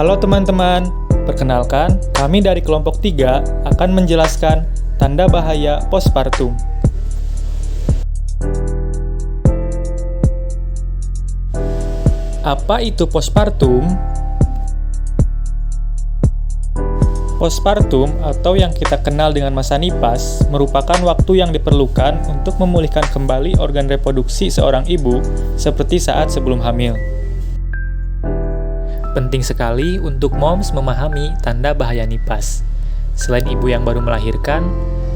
Halo teman-teman, perkenalkan kami dari kelompok 3 akan menjelaskan tanda bahaya postpartum. Apa itu postpartum? Postpartum atau yang kita kenal dengan masa nifas merupakan waktu yang diperlukan untuk memulihkan kembali organ reproduksi seorang ibu seperti saat sebelum hamil. Penting sekali untuk moms memahami tanda bahaya nifas. Selain ibu yang baru melahirkan,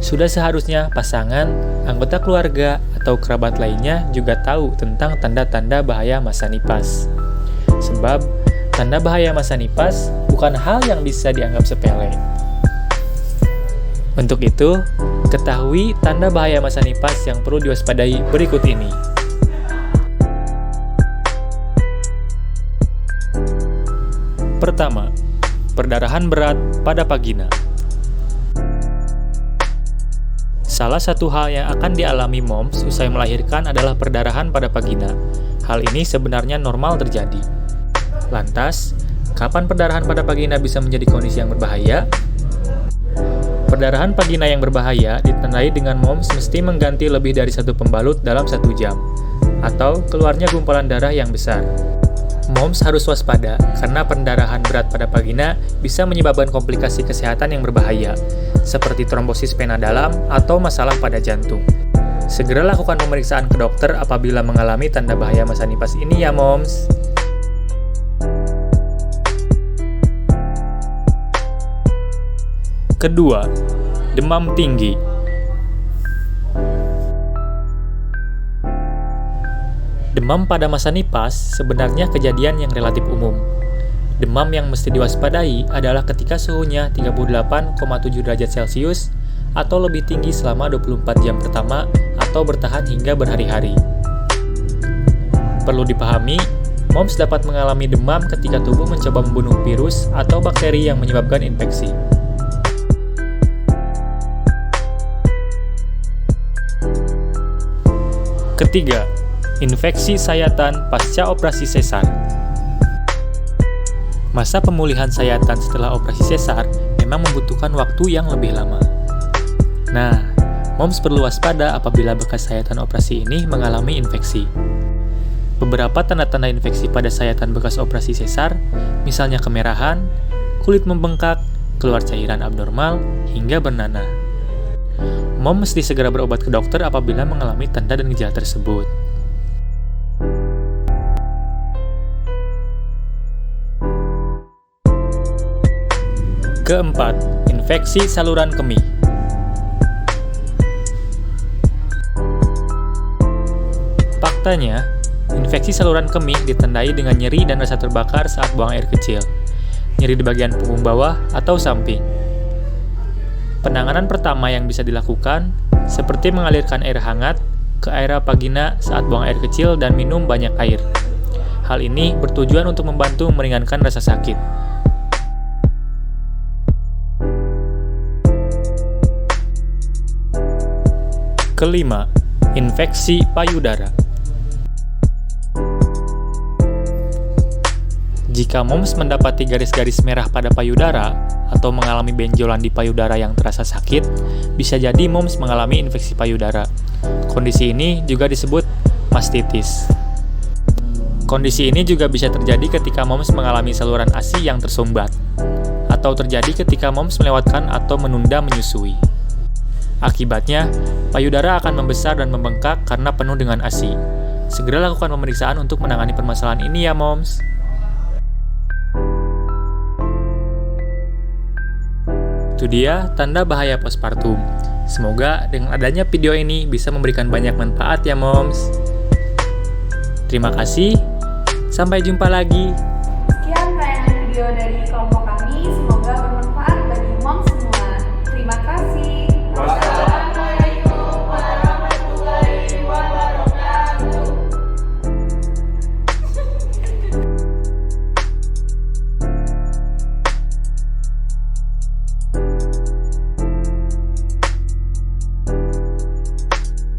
sudah seharusnya pasangan, anggota keluarga, atau kerabat lainnya juga tahu tentang tanda-tanda bahaya masa nifas. Sebab, tanda bahaya masa nifas bukan hal yang bisa dianggap sepele. Untuk itu, ketahui tanda bahaya masa nifas yang perlu diwaspadai berikut ini. Pertama, perdarahan berat pada vagina. Salah satu hal yang akan dialami moms usai melahirkan adalah perdarahan pada vagina. Hal ini sebenarnya normal terjadi. Lantas, kapan perdarahan pada vagina bisa menjadi kondisi yang berbahaya? Perdarahan vagina yang berbahaya ditandai dengan moms mesti mengganti lebih dari 1 pembalut dalam 1 jam, atau keluarnya gumpalan darah yang besar. Moms harus waspada karena pendarahan berat pada vagina bisa menyebabkan komplikasi kesehatan yang berbahaya, seperti trombosis vena dalam atau masalah pada jantung. Segera lakukan pemeriksaan ke dokter apabila mengalami tanda bahaya masa nifas ini ya moms. Kedua, demam tinggi. Demam pada masa nifas sebenarnya kejadian yang relatif umum. Demam yang mesti diwaspadai adalah ketika suhunya 38,7 derajat Celcius atau lebih tinggi selama 24 jam pertama atau bertahan hingga berhari-hari. Perlu dipahami, moms dapat mengalami demam ketika tubuh mencoba membunuh virus atau bakteri yang menyebabkan infeksi. Ketiga, infeksi sayatan pasca operasi sesar. Masa pemulihan sayatan setelah operasi sesar memang membutuhkan waktu yang lebih lama. Nah, moms perlu waspada apabila bekas sayatan operasi ini mengalami infeksi. Beberapa tanda-tanda infeksi pada sayatan bekas operasi sesar, misalnya kemerahan, kulit membengkak, keluar cairan abnormal, hingga bernanah. Mom mesti segera berobat ke dokter apabila mengalami tanda dan gejala tersebut. Keempat, infeksi saluran kemih. Faktanya, infeksi saluran kemih ditandai dengan nyeri dan rasa terbakar saat buang air kecil, nyeri di bagian punggung bawah atau samping. Penanganan pertama yang bisa dilakukan, seperti mengalirkan air hangat ke area vagina saat buang air kecil dan minum banyak air. Hal ini bertujuan untuk membantu meringankan rasa sakit. Kelima, infeksi payudara. Jika moms mendapati garis-garis merah pada payudara atau mengalami benjolan di payudara yang terasa sakit, bisa jadi moms mengalami infeksi payudara. Kondisi ini juga disebut mastitis. Kondisi ini juga bisa terjadi ketika moms mengalami saluran ASI yang tersumbat, atau terjadi ketika moms melewatkan atau menunda menyusui. Akibatnya, payudara akan membesar dan membengkak karena penuh dengan ASI. Segera lakukan pemeriksaan untuk menangani permasalahan ini ya moms. Itu dia tanda bahaya postpartum. Semoga dengan adanya video ini bisa memberikan banyak manfaat ya moms. Terima kasih, sampai jumpa lagi.